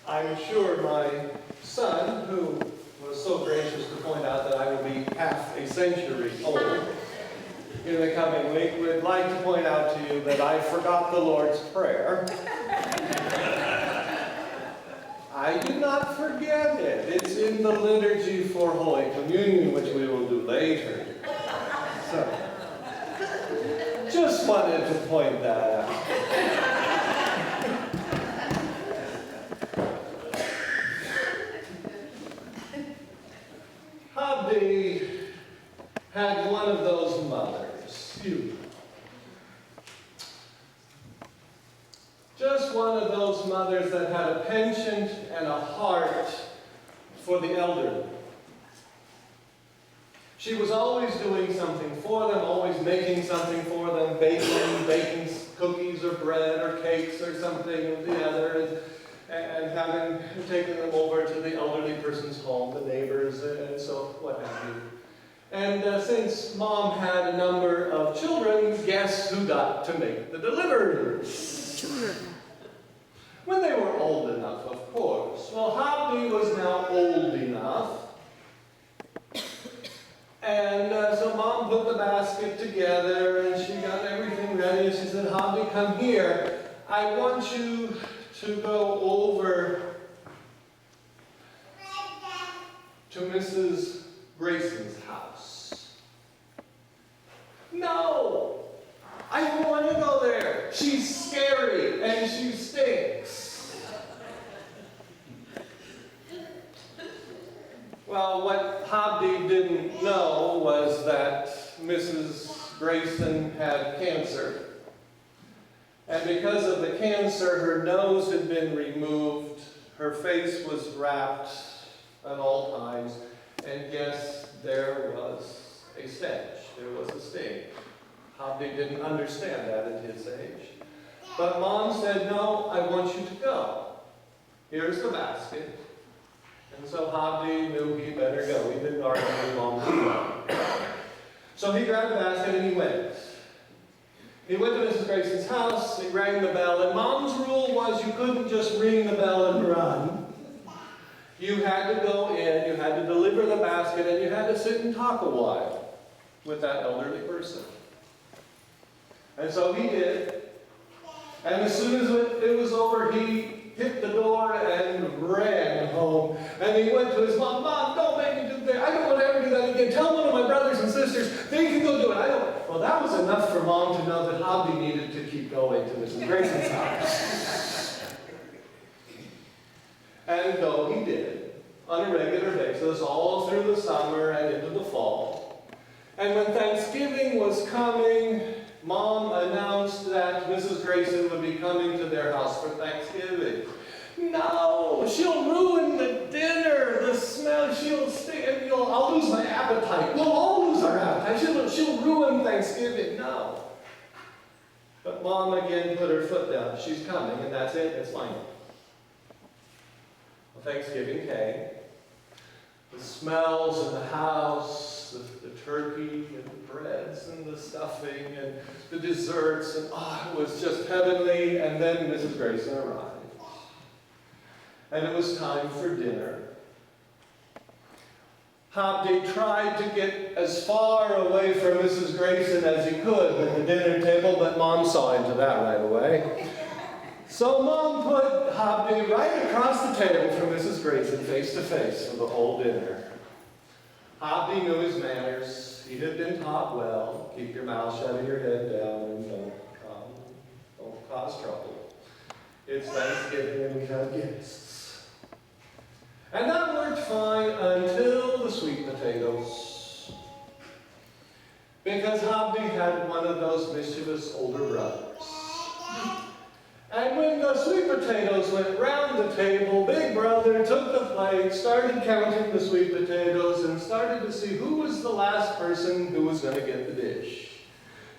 I'm sure my son, who was so gracious to point out that I will be half a century old in the coming week, would like to point out to you that I forgot the Lord's Prayer. I did not forget it. It's in the liturgy for Holy Communion, which we will do later. So, just wanted to point that out. Hobby had one of those mothers, just one of those mothers that had a penchant and a heart for the elderly. She was always doing something for them, always making something for them, baking cookies or bread or cakes or something or the other, and having taken them over to the elderly person's home, the neighbors, and so what have you. And since Mom had a number of children, guess who got to make the deliveries? Children. When they were old enough, of course. Well, Hobby was now old enough. And so Mom put the basket together and she got everything ready. And she said, Hobby, come here. I want you to go over to Mrs. Grayson's house. No! I don't want to go there. She's scary and she stinks. Well, what Hobby didn't know was that Mrs. Grayson had cancer. And because of the cancer, her nose had been removed, her face was wrapped at all times, and yes, there was a stench, there was a stink. Hobby didn't understand that at his age. But Mom said, no, I want you to go. Here's the basket. And so Hobby knew he better go. He didn't argue with Mom to go. So he grabbed the basket and he went. He went to Mrs. Grayson's house, he rang the bell, and Mom's rule was you couldn't just ring the bell and run. You had to go in, you had to deliver the basket, and you had to sit and talk a while with that elderly person. And so he did. And as soon as it was over, he hit the door and ran home. And he went to his mom, Mom, don't make me do that. I don't want to ever do that again. Tell one of my brothers and sisters, they can go do it. I don't. Well, that was enough for Mom to know that Hobby needed to keep going to Mrs. Grayson's house. And so he did, on a regular basis, all through the summer and into the fall. And when Thanksgiving was coming, Mom announced that Mrs. Grayson would be coming to their house for Thanksgiving. No, she'll ruin the dinner, the smell, she'll stink, and I'll lose my appetite. We'll all lose our appetite. She'll ruin Thanksgiving. No. But Mom again put her foot down. She's coming, and that's it. It's fine. Well, Thanksgiving came. The smells in the house, the turkey and the breads and the stuffing and the desserts, and it was just heavenly. And then Mrs. Grayson arrived. And it was time for dinner. Hobby tried to get as far away from Mrs. Grayson as he could at the dinner table, but Mom saw into that right away. So Mom put Hobby right across the table from Mrs. Grayson, face to face, for the whole dinner. Hobby knew his manners. He had been taught well. Keep your mouth shut and your head down and don't cause trouble. It's Thanksgiving and we have guests. And that worked fine until the sweet potatoes. Because Hobby had one of those mischievous older brothers. And when the sweet potatoes went round the table, Big Brother took the plate, started counting the sweet potatoes, and started to see who was the last person who was going to get the dish.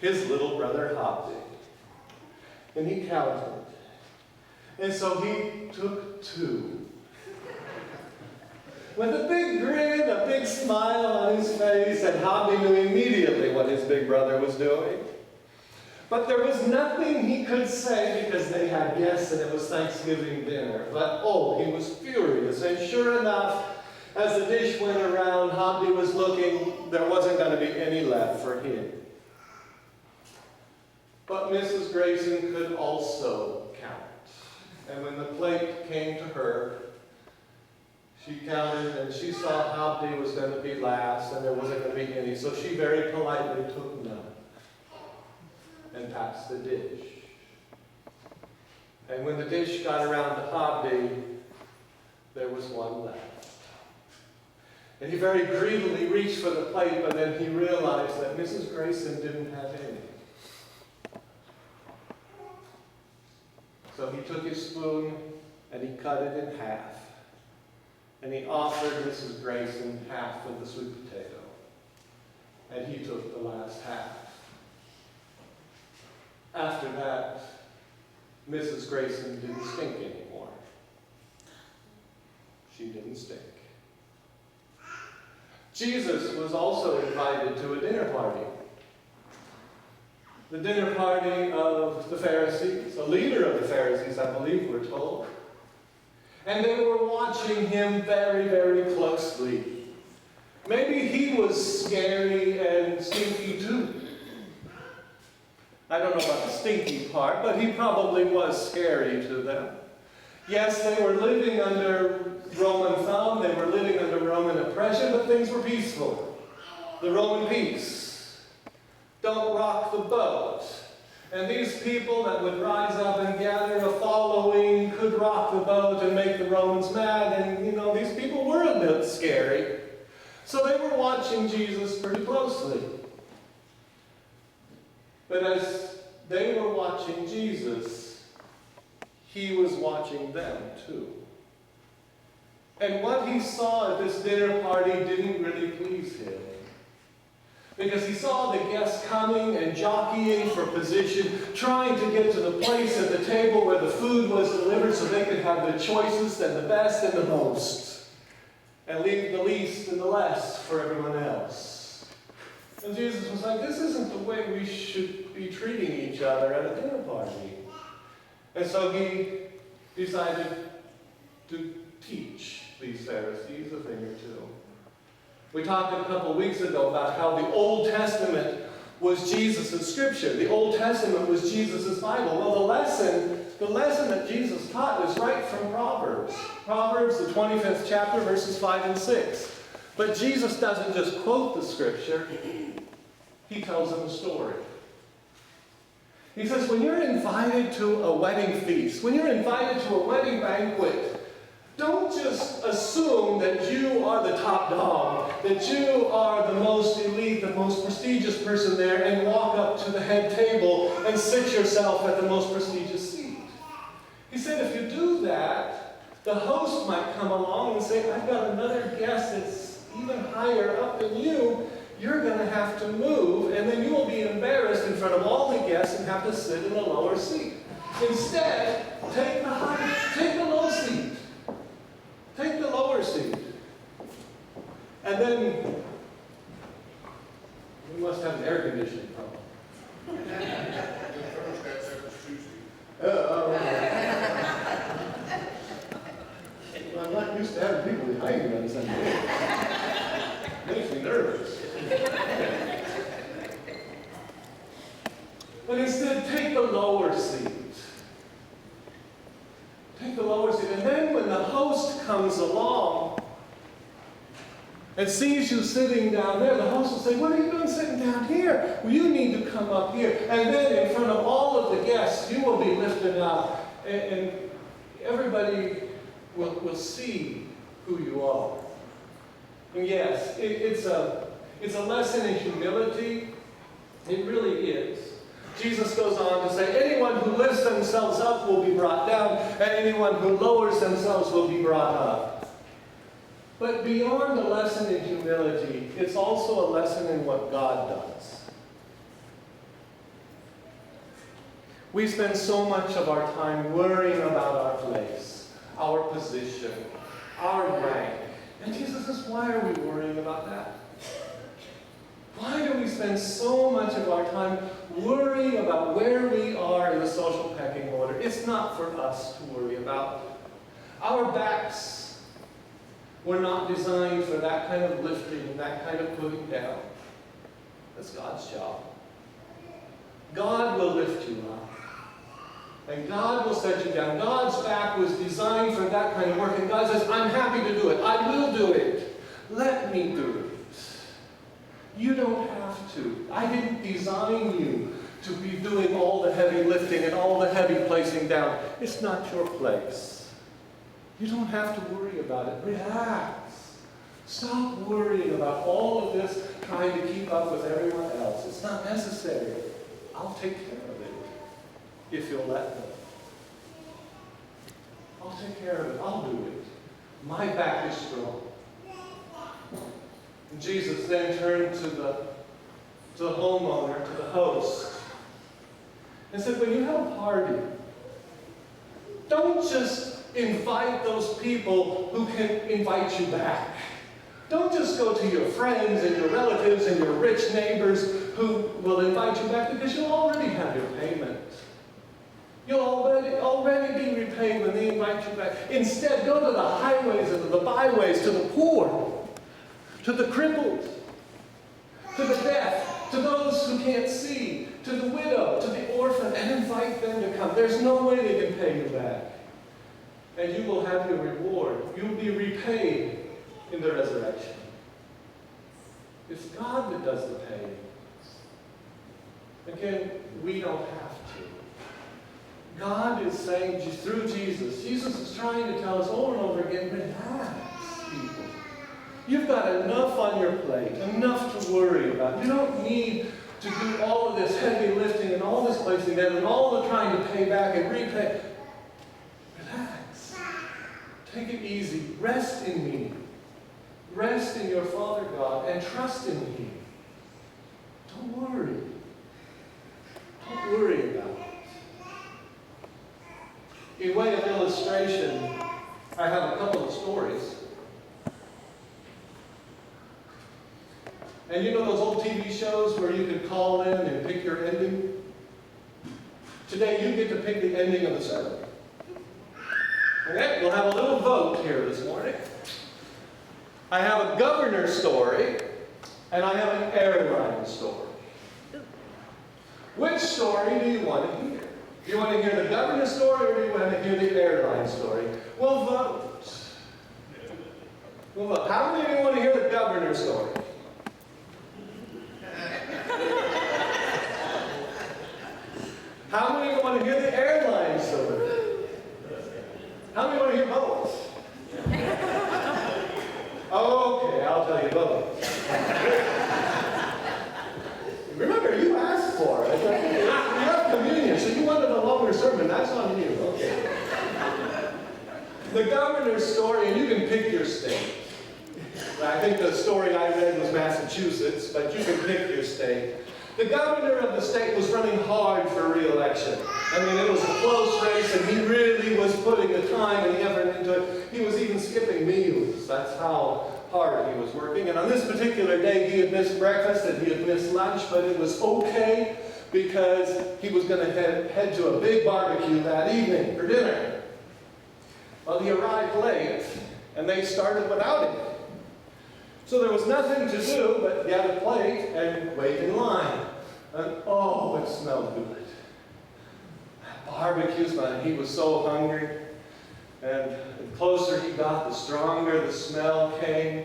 His little brother Hobby. And he counted. And so he took 2. With a big grin, a big smile on his face, and Hobby knew immediately what his big brother was doing. But there was nothing he could say because they had guests and it was Thanksgiving dinner. But oh, he was furious. And sure enough, as the dish went around, Hobby was looking, there wasn't going to be any left for him. But Mrs. Grayson could also count. And when the plate came to her, she counted and she saw Hobby was going to be last and there wasn't going to be any. So she very politely took none and passed the dish. And when the dish got around to Hobby, there was one left. And he very greedily reached for the plate, but then he realized that Mrs. Grayson didn't have any. So he took his spoon and he cut it in half. And he offered Mrs. Grayson half of the sweet potato. And he took the last half. After that, Mrs. Grayson didn't stink anymore. She didn't stink. Jesus was also invited to a dinner party. The dinner party of the Pharisees, a leader of the Pharisees, I believe we're told. And they were watching him very, very closely. Maybe he was scary and stinky too. I don't know about the stinky part, but he probably was scary to them. Yes, they were living under Roman thumb, they were living under Roman oppression, but things were peaceful. The Roman peace. Don't rock the boat. And these people that would rise up and gather a following could rock the boat and make the Romans mad. And, these people were a bit scary. So they were watching Jesus pretty closely. But as they were watching Jesus, he was watching them too. And what he saw at this dinner party didn't really please him. Because he saw the guests coming and jockeying for position, trying to get to the place at the table where the food was delivered so they could have the choicest and the best and the most, and leave the least and the less for everyone else. And Jesus was like, this isn't the way we should be treating each other at a dinner party. And so he decided to teach these Pharisees a thing or two. We talked a couple weeks ago about how the Old Testament was Jesus' scripture. The Old Testament was Jesus' Bible. Well, the lesson that Jesus taught was right from Proverbs. Proverbs, the 25th chapter, verses 5 and 6. But Jesus doesn't just quote the scripture, he tells them a story. He says, when you're invited to a wedding feast, when you're invited to a wedding banquet, don't just assume that you are the top dog, that you are the most elite, the most prestigious person there, and walk up to the head table and sit yourself at the most prestigious seat. He said if you do that, the host might come along and say, I've got another guest that's even higher up than you. You're going to have to move, and then you will be embarrassed in front of all the guests and have to sit in a lower seat. Instead, take the low seat. Take the lower seat. And then, we must have an air conditioning problem. I'm not used to having people behind me on Sunday. Makes me nervous. But instead, take the lower seat. Take the lower seat. And then when the host comes along and sees you sitting down there, the host will say, what are you doing sitting down here? Well, you need to come up here. And then in front of all of the guests, you will be lifted up. And everybody will see who you are. And yes, it's a lesson in humility. It really is. Jesus goes on to say, anyone who lifts themselves up will be brought down, and anyone who lowers themselves will be brought up. But beyond a lesson in humility, it's also a lesson in what God does. We spend so much of our time worrying about our place, our position, our rank. And Jesus says, why are we worrying about that? Why do we spend so much of our time worrying about where we are in the social pecking order? It's not for us to worry about. Our backs were not designed for that kind of lifting and that kind of putting down. That's God's job. God will lift you up. And God will set you down. God's back was designed for that kind of work. And God says, I'm happy to do it. I will do it. Let me do it. You don't have to. I didn't design you to be doing all the heavy lifting and all the heavy placing down. It's not your place. You don't have to worry about it. Relax. Stop worrying about all of this, trying to keep up with everyone else. It's not necessary. I'll take care of it if you'll let me. I'll take care of it. I'll do it. My back is strong. And Jesus then turned to the homeowner, to the host, and said, when you have a party, don't just invite those people who can invite you back. Don't just go to your friends and your relatives and your rich neighbors who will invite you back, because you'll already have your payment. You'll already be repaid when they invite you back. Instead, go to the highways and to the byways, to the poor, to the crippled, to the deaf, to those who can't see, to the widow, to the orphan, and invite them to come. There's no way they can pay you back. And you will have your reward. You'll be repaid in the resurrection. It's God that does the paying. Again, we don't have to. God is saying through Jesus is trying to tell us over and over again, relax, people. You've got enough on your plate, enough to worry about. You don't need to do all of this heavy lifting and all this placing down and all the trying to pay back and repay. Relax. Take it easy. Rest in me. Rest in your Father God and trust in me. Don't worry. Don't worry about it. In way of illustration, I have a couple of stories. And you know those old TV shows where you could call in and pick your ending? Today you get to pick the ending of the sermon. Okay, we'll have a little vote here this morning. I have a governor story, and I have an airline story. Which story do you want to hear? Do you want to hear the governor story, or do you want to hear the airline story? We'll vote. We'll vote. How many of you want to hear the governor story? How many of you want to hear the airline story? How many want to hear both? Okay, I'll tell you both. Remember, you asked for it. You have communion, so you wanted a longer sermon. That's on you. Okay. The governor's story, and you can pick your state. I think the story I read was Massachusetts, but you can pick your state. The governor of the state was running hard for re-election. I mean, it was a close race, and he really was putting the time and the effort into it. He was even skipping meals. That's how hard he was working. And on this particular day, he had missed breakfast and he had missed lunch, but it was okay because he was going to head to a big barbecue that evening for dinner. Well, he arrived late, and they started without him. So there was nothing to do but get a plate and wait in line. And oh, it smelled good. Barbecue smell, and he was so hungry. And the closer he got, the stronger the smell came.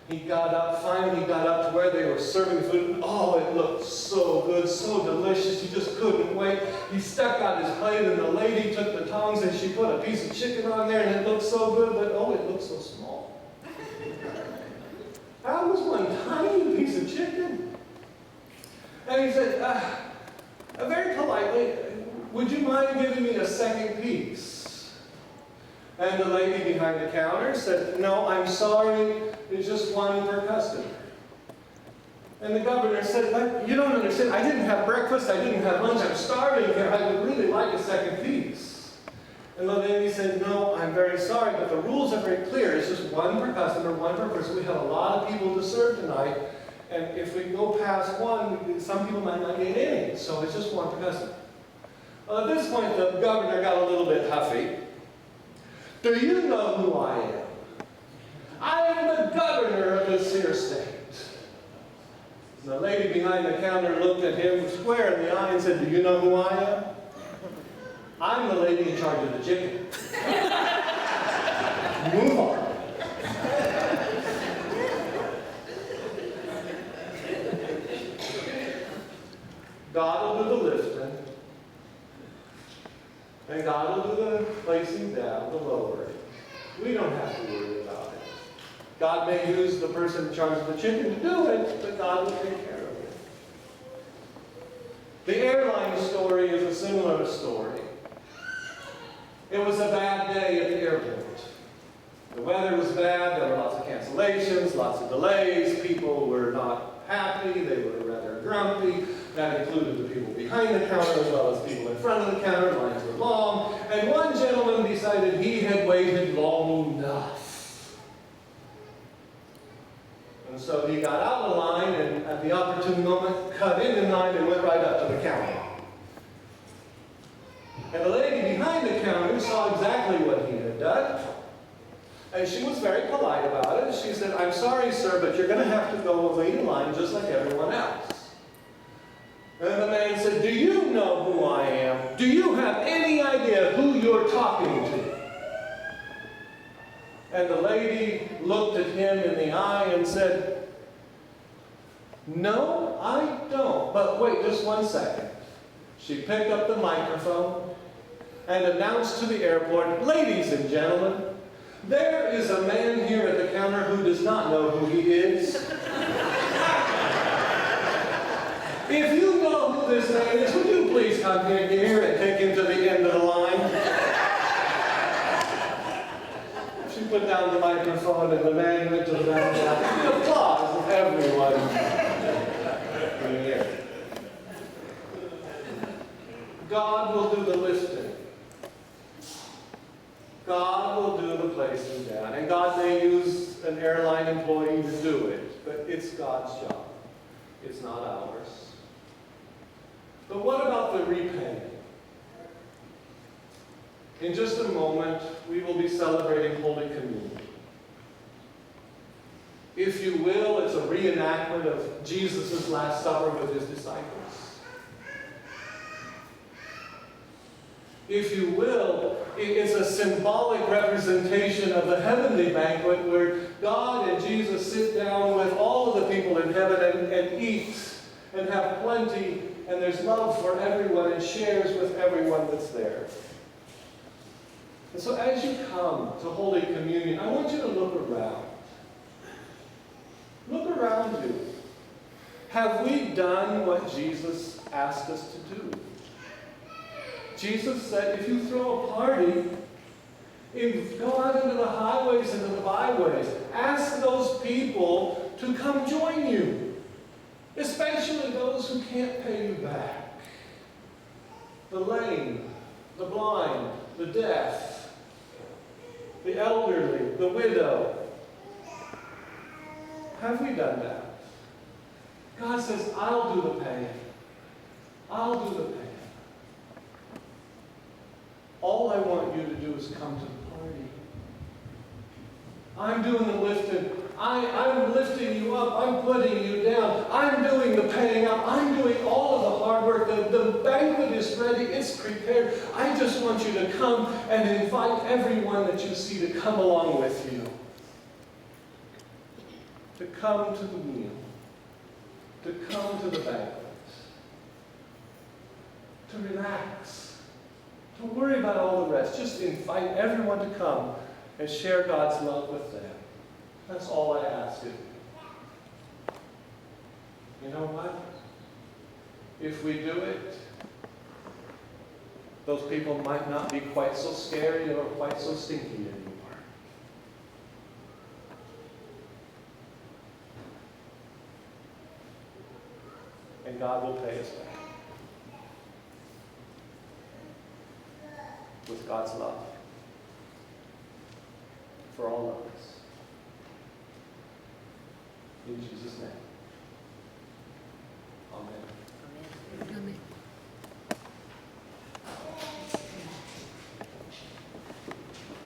Finally he got up to where they were serving food. And oh, it looked so good, so delicious. He just couldn't wait. He stuck out his plate, and the lady took the tongs and she put a piece of chicken on there, and it looked so good, but oh, it looked so small. That was one tiny piece of chicken. And he said, very politely, would you mind giving me a second piece? And the lady behind the counter said, no, I'm sorry, it's just one per customer. And the governor said, but you don't understand, I didn't have breakfast, I didn't have lunch, I'm starving here, I would really like a second piece. And the lady said, no, I'm very sorry, but the rules are very clear. It's just one per customer, one per person. We have a lot of people to serve tonight, And if we go past one, some people might not get any. So it's just one person. Well, at this point, the governor got a little bit huffy. Do you know who I am? I am the governor of this here state. And the lady behind the counter looked at him square in the eye and said, do you know who I am? I'm the lady in charge of the chicken. Move on. God will do the lifting, and God will do the placing down, the lowering. We don't have to worry about it. God may use the person in charge of the chicken to do it, but God will take care of it. The airline story is a similar story. It was a bad day at the airport. The weather was bad, there were lots of cancellations, lots of delays, people were not happy, they were rather grumpy. That included the people behind the counter as well as people in front of the counter. Lines were long. And one gentleman decided he had waited long enough. And so he got out of the line and at the opportune moment cut in line and went right up to the counter. And the lady behind the counter saw exactly what he had done. And she was very polite about it. She said, I'm sorry, sir, but you're going to have to go wait in line just like everyone else. And the man said, do you know who I am? Do you have any idea who you're talking to? And the lady looked at him in the eye and said, no, I don't. But wait just one second. She picked up the microphone and announced to the airport, ladies and gentlemen, there is a man here at the counter who does not know who he is. If you know who this man is, would you please come here and take him to the end of the line? She put down the microphone and the man went to the back of the line. The applause of everyone in here. God will do the lifting. God will do the placing down. And God may use an airline employee to do it, but it's God's job. It's not ours. But what about the repaying? In just a moment, we will be celebrating Holy Communion. If you will, it's a reenactment of Jesus' Last Supper with his disciples. If you will, it's a symbolic representation of the heavenly banquet where God and Jesus sit down with all of the people in heaven and eat and have plenty, and there's love for everyone and shares with everyone that's there. And so as you come to Holy Communion, I want you to look around. Look around you. Have we done what Jesus asked us to do? Jesus said, if you throw a party, go out into the highways and the byways. Ask those people to come join you, especially those who can't pay you back. The lame, the blind, the deaf, the elderly, the widow. Have we done that? God says, I'll do the paying. I'll do the paying. All I want you to do is come to the party. I'm doing the lifting. I'm lifting you up. I'm putting you down. I'm doing the paying up. I'm doing all of the hard work. The banquet is ready. It's prepared. I just want you to come and invite everyone that you see to come along with you. To come to the meal. To come to the banquet. To relax. Don't worry about all the rest. Just invite everyone to come and share God's love with them. That's all I ask of you. You know what? If we do it, those people might not be quite so scary or quite so stinky anymore. And God will pay us back. With God's love for all of us. In Jesus' name.